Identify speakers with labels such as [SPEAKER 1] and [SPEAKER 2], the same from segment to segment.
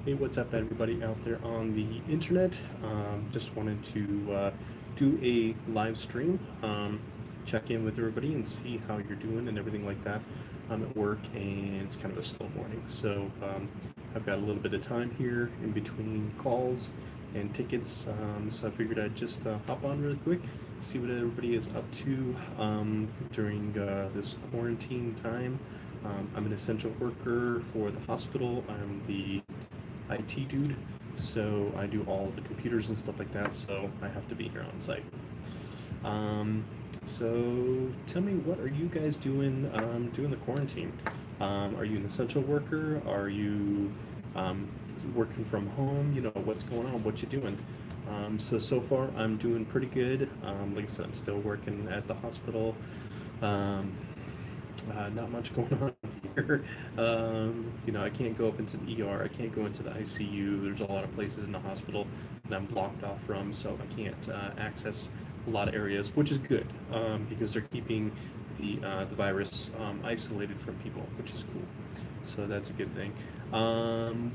[SPEAKER 1] Hey, what's up, everybody out there on the internet? Just wanted to do a live stream, check in with everybody and see how you're doing and everything like that. I'm at work and it's kind of a slow morning, so I've got a little bit of time here in between calls and tickets, so I figured I'd just hop on really quick, see what everybody is up to during this quarantine time. I'm an essential worker for the hospital. I'm the IT dude, so I do all the computers and stuff like that, so I have to be here on site. Um, so tell me, what are you guys doing during the quarantine? Are you an essential worker? Are you um, working from home? You know, what's going on? What you doing? So far I'm doing pretty good. Like I said, I'm still working at the hospital. Um, not much going on here. I can't go up into the ER. I can't go into the ICU. There's a lot of places in the hospital that I'm blocked off from, so I can't access a lot of areas, which is good because they're keeping the virus isolated from people, which is cool. So that's a good thing.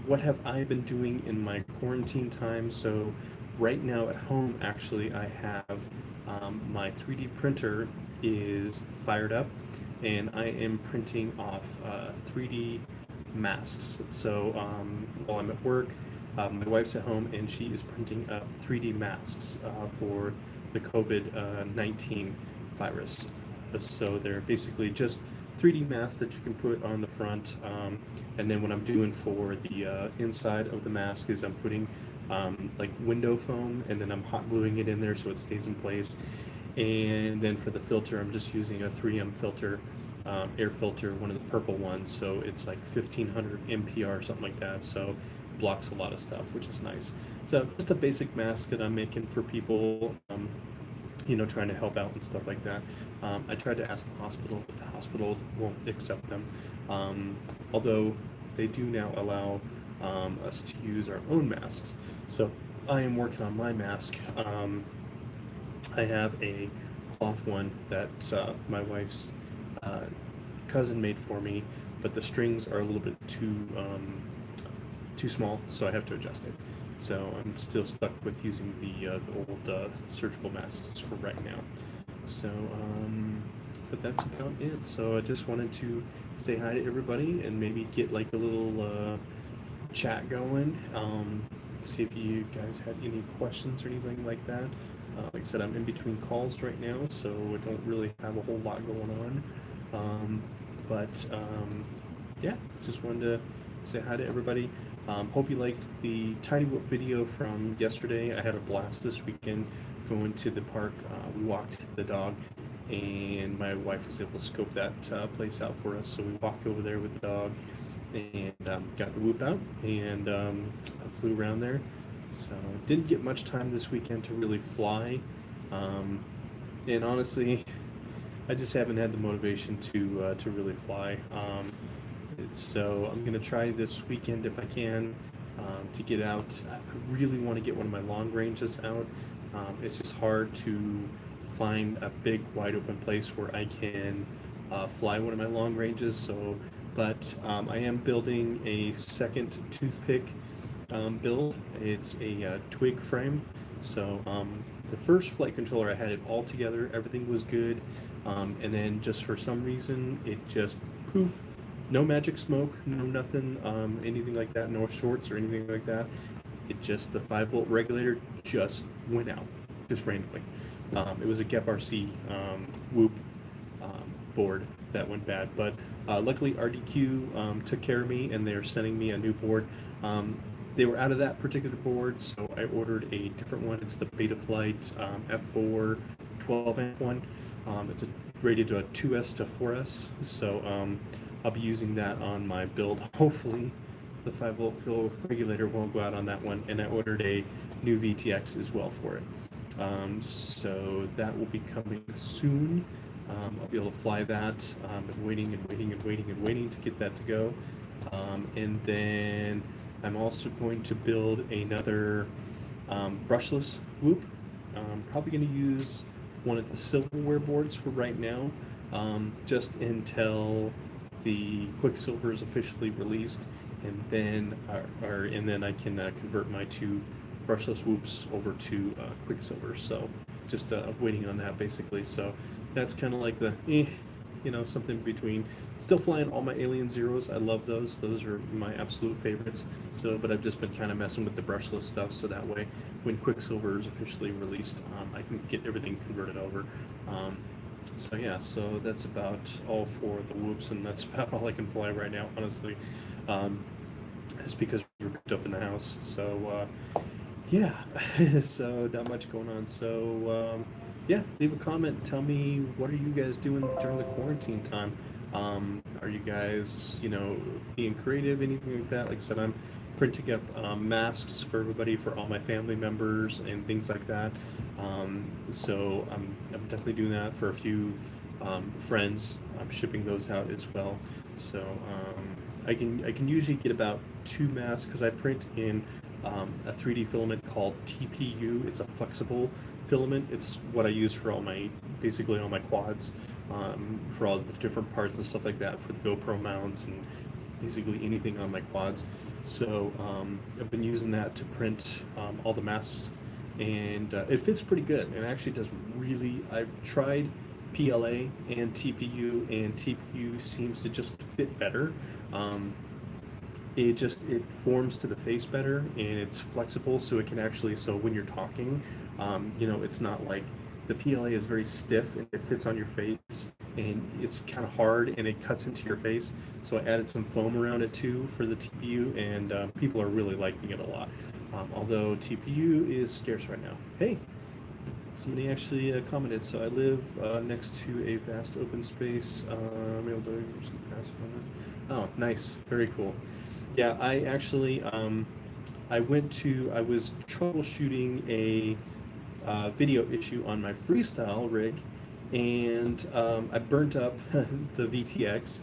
[SPEAKER 1] What have I been doing in my quarantine time? So right now at home, actually, I have my 3D printer is fired up, and I am printing off 3D masks. So while I'm at work, my wife's at home and she is printing up 3D masks for the COVID 19 virus. So they're basically just 3D masks that you can put on the front. And then what I'm doing for the inside of the mask is I'm putting like window foam, and then I'm hot gluing it in there so it stays in place. And then for the filter, I'm just using a 3M filter, air filter, one of the purple ones. So it's like 1500 MPR or something like that. So blocks a lot of stuff, which is nice. So just a basic mask that I'm making for people, trying to help out and stuff like that. I tried to ask the hospital, but the hospital won't accept them. Although they do now allow us to use our own masks. So I am working on my mask. I have a cloth one that my wife's uh, cousin made for me, but the strings are a little bit too small, so I have to adjust it. So I'm still stuck with using the old surgical masks for right now. So, but that's about it. So I just wanted to say hi to everybody and maybe get like a little chat going. See if you guys had any questions or anything like that. Like I said, I'm in between calls right now, so I don't really have a whole lot going on. But yeah, just wanted to say hi to everybody. Hope you liked the Tiny Whoop video from yesterday. I had a blast this weekend going to the park. We walked the dog, and my wife was able to scope that place out for us. So we walked over there with the dog and got the whoop out, and I flew around there. So didn't get much time this weekend to really fly, and honestly, I just haven't had the motivation to really fly. So I'm gonna try this weekend if I can to get out. I really want to get one of my long ranges out. It's just hard to find a big wide open place where I can fly one of my long ranges. But I am building a second toothpick build. It's a twig frame. So the first flight controller, I had it all together, everything was good, and then just for some reason it just poof, no magic smoke, no nothing, anything like that, no shorts or anything like that. It just, the 5-volt regulator just went out, just randomly. It was a GEP RC Whoop board that went bad, but luckily RDQ took care of me and they're sending me a new board. They were out of that particular board, so I ordered a different one. It's the Betaflight F4 12-amp one. It's rated a 2S to 4S, so I'll be using that on my build. Hopefully the 5-volt fuel regulator won't go out on that one, and I ordered a new VTX as well for it. So that will be coming soon. I'll be able to fly that. Been waiting and waiting and waiting and waiting to get that to go. And then I'm also going to build another brushless Whoop. Probably going to use one of the silverware boards for right now, just until the Quicksilver is officially released and then and then I can convert my two brushless whoops over to Quicksilver. So just waiting on that basically. So that's kind of like the something between. Still flying all my Alien Zeros. I love those. Those are my absolute favorites. So, but I've just been kind of messing with the brushless stuff, so that way, when Quicksilver is officially released, I can get everything converted over. Um, so yeah, so that's about all for the whoops, and that's about all I can fly right now, honestly. Um, it's because we're cooped up in the house. So yeah, so not much going on. So yeah, leave a comment. Tell me, what are you guys doing during the quarantine time? Are you guys, being creative, anything like that? Like I said, I'm printing up masks for everybody, for all my family members and things like that. So I'm definitely doing that for a few friends. I'm shipping those out as well. So I can usually get about two masks because I print in a 3D filament called TPU. It's a flexible filament. It's what I use for basically all my quads, for all the different parts and stuff like that, for the GoPro mounts and basically anything on my quads. So I've been using that to print all the masks, and it fits pretty good. It actually does really. I've tried PLA and TPU, and TPU seems to just fit better. Um, it forms to the face better, and it's flexible, so it can actually, so when you're talking, it's not like the PLA is very stiff and it fits on your face, and it's kind of hard and it cuts into your face. So I added some foam around it too for the TPU, and people are really liking it a lot. Although TPU is scarce right now. Hey, somebody actually commented. So I live next to a vast open space. I'm able to Oh, nice, very cool. Yeah, I actually I was troubleshooting a video issue on my freestyle rig, and I burnt up the VTX,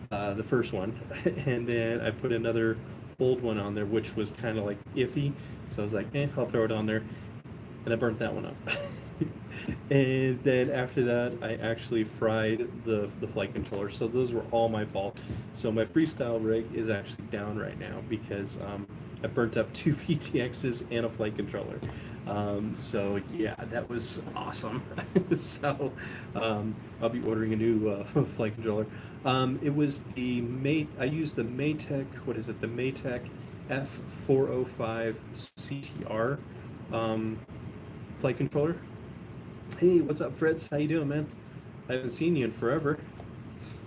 [SPEAKER 1] the first one, and then I put another old one on there, which was kind of like iffy. So I was like, I'll throw it on there, and I burnt that one up. And then after that, I actually fried the flight controller. So those were all my fault. So my freestyle rig is actually down right now because I burnt up two VTXs and a flight controller. So yeah, that was awesome. So I'll be ordering a new flight controller. It was I used the Maytech, what is it? The Maytech F405 CTR flight controller. Hey, what's up, Fritz? How you doing, man? I haven't seen you in forever.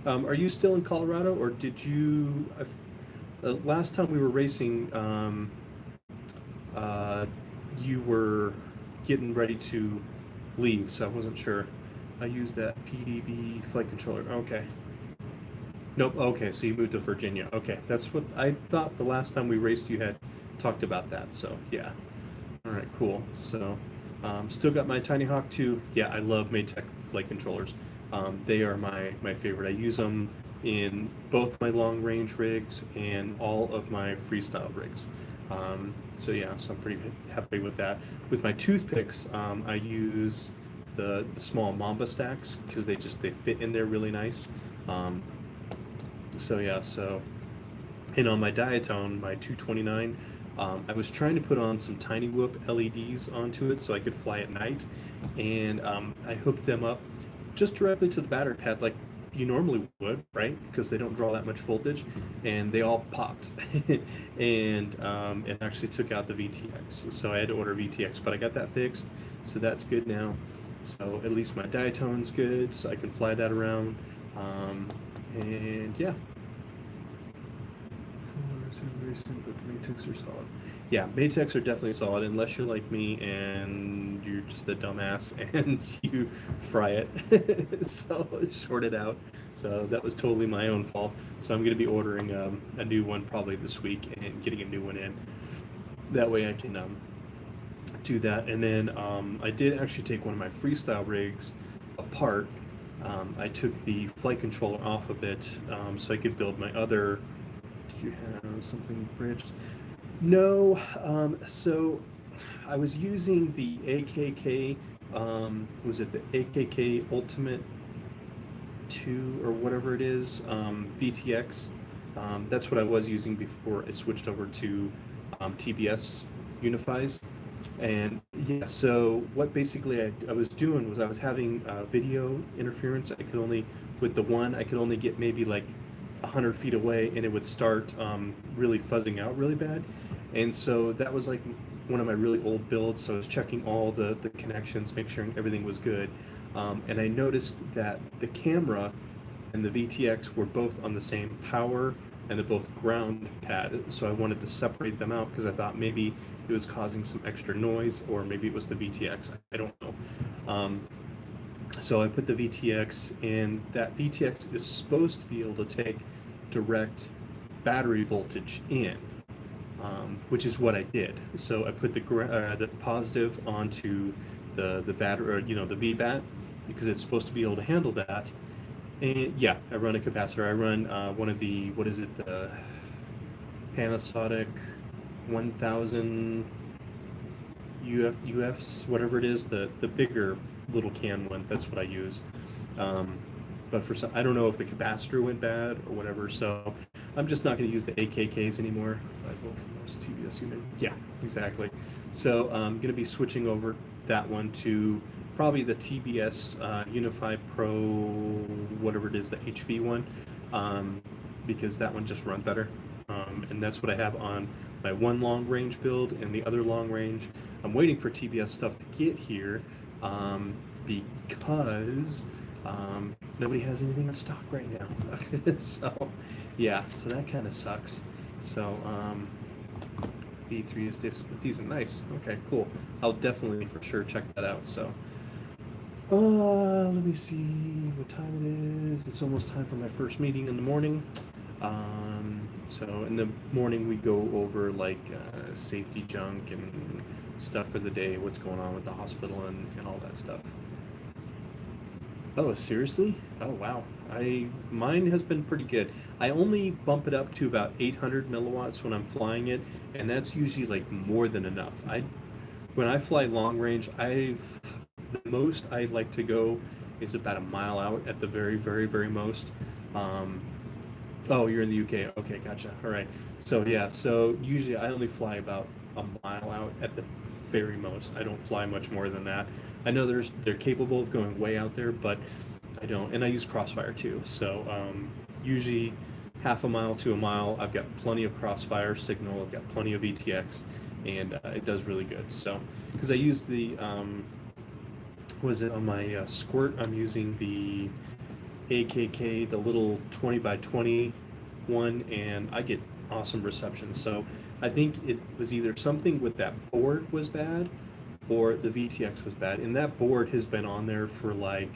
[SPEAKER 1] Are you still in Colorado, or did you? Last time we were racing, uh, you were getting ready to leave, so I wasn't sure. I used that PDB flight controller. Okay. Nope. Okay, so you moved to Virginia. Okay, that's what I thought the last time we raced. You had talked about that. So yeah. All right, cool. So, still got my Tiny Hawk 2. Yeah, I love Maytech flight controllers. They are my favorite. I use them in both my long range rigs and all of my freestyle rigs. So yeah, so I'm pretty happy with that. With my toothpicks, I use the small Mamba stacks because they fit in there really nice. Um, so yeah, so and on my Diatone, my 229, I was trying to put on some Tiny Whoop LEDs onto it so I could fly at night, and I hooked them up just directly to the battery pad like you normally would, right? Because they don't draw that much voltage, and they all popped, and it actually took out the VTX. So I had to order VTX, but I got that fixed, so that's good now. So at least my Diatone's good, so I can fly that around, and yeah. But Maytex are solid. Yeah, Maytex are definitely solid unless you're like me and you're just a dumbass and you fry it. So short it out. So that was totally my own fault. So I'm going to be ordering a new one probably this week and getting a new one in. That way I can do that. And then I did actually take one of my freestyle rigs apart. I took the flight controller off of it so I could build my other. Did you have something bridged? No. So I was using the AKK. Was it the AKK Ultimate 2 or whatever it is? VTX. That's what I was using before I switched over to TBS Unifies. And yeah, so what basically I was doing was I was having video interference. I could only, with the one, I could only get maybe like 100 feet away, and it would start really fuzzing out really bad. And so that was like one of my really old builds. So I was checking all the connections, make sure everything was good. And I noticed that the camera and the VTX were both on the same power and they're both ground pad. So I wanted to separate them out because I thought maybe it was causing some extra noise, or maybe it was the VTX. I don't know. So I put the VTX, and that VTX is supposed to be able to take direct battery voltage in, which is what I did. So I put the positive onto the battery, or the VBAT, because it's supposed to be able to handle that. And yeah, I run a capacitor. I run one of the, what is it, the Panasonic 1000 UFs, whatever it is, the bigger little can one. That's what I use. But for some, I don't know if the capacitor went bad or whatever. So I'm just not going to use the AKKs anymore. 5 volt for most TBS unit. Yeah, exactly. So I'm going to be switching over that one to probably the TBS Unify Pro, whatever it is, the HV one, because that one just runs better. And that's what I have on my one long range build, and the other long range. I'm waiting for TBS stuff to get here because nobody has anything in stock right now. So yeah, so that kind of sucks. So B3 is decent, nice. Okay, cool. I'll definitely for sure check that out. So let me see what time it is. It's almost time for my first meeting in the morning. So in the morning we go over like safety junk and stuff for the day, what's going on with the hospital and all that stuff. Oh, seriously? Oh, wow. Mine has been pretty good. I only bump it up to about 800 milliwatts when I'm flying it, and that's usually like more than enough. When I fly long range, the most I like to go is about a mile out at the very, very, very most. Oh, you're in the UK. Okay, gotcha. All right. So yeah, so usually I only fly about a mile out at the very most. I don't fly much more than that. I know they're capable of going way out there, but I don't. And I use Crossfire too. So usually half a mile to a mile, I've got plenty of Crossfire signal. I've got plenty of VTX, and it does really good. So because I use the was it on my Squirt? I'm using the AKK, the little 20 by 20 one, and I get awesome reception. So I think it was either something with that board was bad, or the VTX was bad. And that board has been on there for like,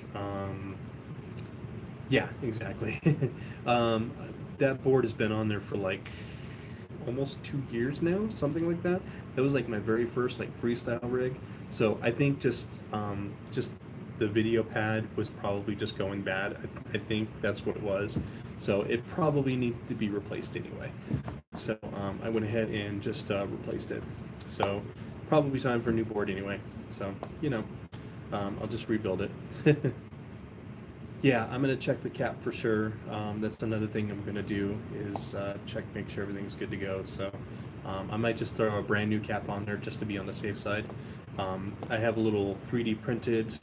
[SPEAKER 1] yeah, exactly. That board has been on there for like almost 2 years now, something like that. That was like my very first like freestyle rig. So I think just the video pad was probably just going bad. I think that's what it was. So it probably needed to be replaced anyway. So I went ahead and just replaced it. So probably time for a new board anyway. So, I'll just rebuild it. Yeah, I'm gonna check the cap for sure. That's another thing I'm gonna do is make sure everything's good to go. So I might just throw a brand new cap on there just to be on the safe side. I have a little 3D printed.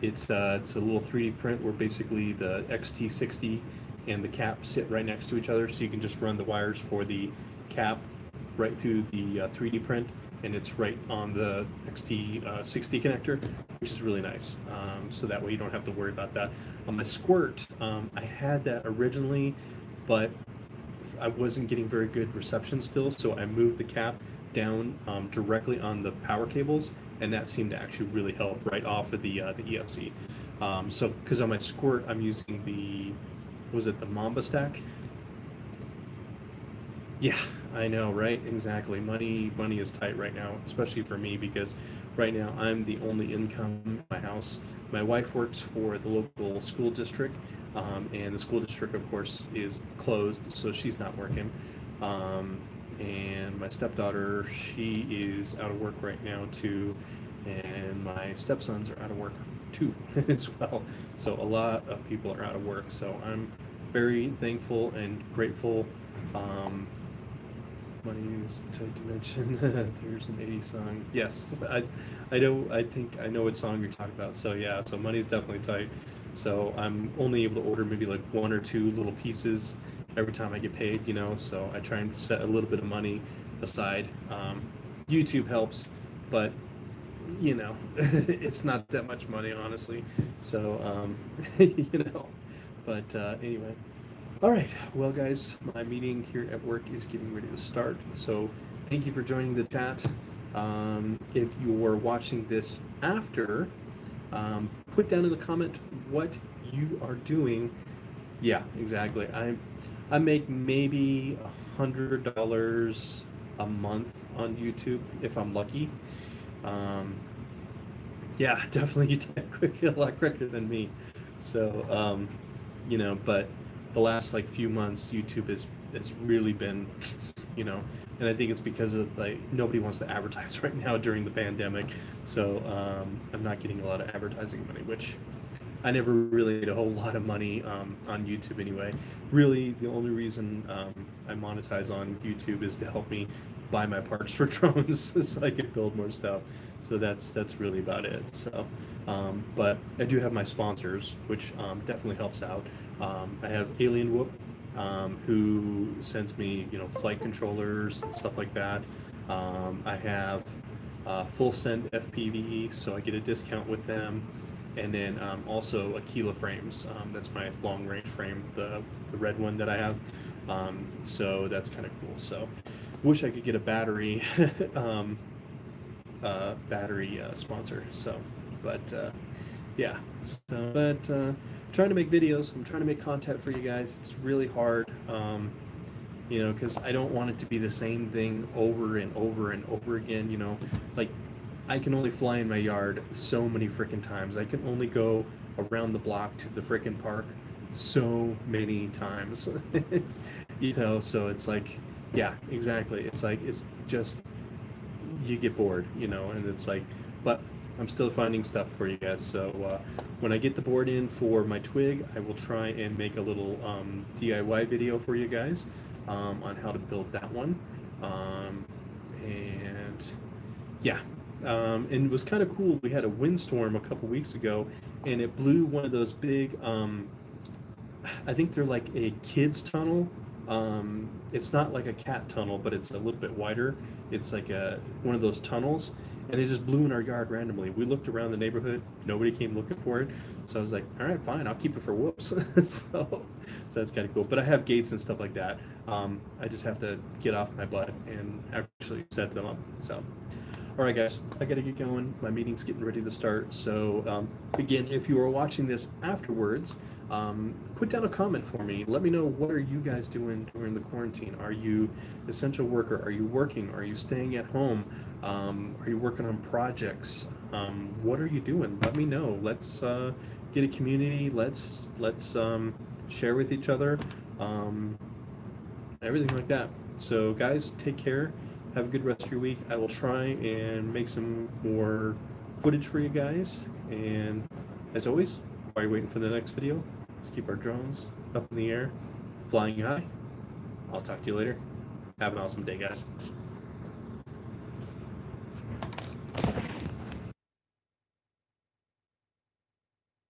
[SPEAKER 1] It's a little 3D print where basically the XT60 and the cap sit right next to each other, so you can just run the wires for the cap right through the 3D print, and it's right on the XT60 connector, which is really nice. So that way you don't have to worry about that. On my Squirt, I had that originally, but I wasn't getting very good reception still, so I moved the cap down directly on the power cables, and that seemed to actually really help right off of the ESC. So because on my Squirt, I'm using the Mamba stack? Yeah, I know, right? Exactly. Money is tight right now, especially for me, because right now I'm the only income in my house. My wife works for the local school district, and the school district, of course, is closed, so she's not working. And my stepdaughter, she is out of work right now too, and my stepsons are out of work too as well. So a lot of people are out of work. So I'm very thankful and grateful. Money is tight to mention. There's an 80s song. Yes, I know. I think I know what song you're talking about. So yeah, so money's definitely tight. So I'm only able to order maybe like one or two little pieces every time I get paid. So I try and set a little bit of money aside. YouTube helps, but it's not that much money, honestly. So but anyway. All right, well, guys, my meeting here at work is getting ready to start. So thank you for joining the chat. If you're watching this after, put down in the comment what you are doing. Yeah, exactly. I make maybe $100 a month on YouTube if I'm lucky. Yeah, definitely you type quick, a lot quicker than me. So, but the last like few months, YouTube has really been, and I think it's because of like nobody wants to advertise right now during the pandemic. So I'm not getting a lot of advertising money, which I never really made a whole lot of money on YouTube anyway. Really, the only reason I monetize on YouTube is to help me buy my parts for drones so I could build more stuff. So that's really about it. So, but I do have my sponsors, which definitely helps out. I have Alien Whoop, who sends me flight controllers and stuff like that. I have Full Send FPV, so I get a discount with them. And then also Aquila frames. That's my long range frame, the red one that I have. So that's kind of cool. So wish I could get a battery sponsor. So, but yeah. So, but trying to make videos. I'm trying to make content for you guys. It's really hard. Because I don't want it to be the same thing over and over and over again. Like I can only fly in my yard so many freaking times. I can only go around the block to the freaking park so many times. So it's like, yeah, exactly. It's like, it's just, you get bored, and it's like, but I'm still finding stuff for you guys. So when I get the board in for my twig, I will try and make a little DIY video for you guys on how to build that one. And yeah, and it was kind of cool. We had a windstorm a couple weeks ago, and it blew one of those big, I think they're like a kid's tunnel. It's not like a cat tunnel, but it's a little bit wider. It's like one of those tunnels, and it just blew in our yard randomly. We looked around the neighborhood, nobody came looking for it. So I was like, all right, fine, I'll keep it for whoops. So that's kind of cool. But I have gates and stuff like that. I just have to get off my butt and actually set them up. So. All right, guys, I got to get going. My meeting's getting ready to start. So, again, if you are watching this afterwards, put down a comment for me. Let me know, what are you guys doing during the quarantine? Are you essential worker? Are you working? Are you staying at home? Are you working on projects? What are you doing? Let me know. Let's get a community. Let's share with each other. Everything like that. So, guys, take care. Have a good rest of your week. I will try and make some more footage for you guys. And as always, while you're waiting for the next video, let's keep our drones up in the air, flying high. I'll talk to you later. Have an awesome day, guys.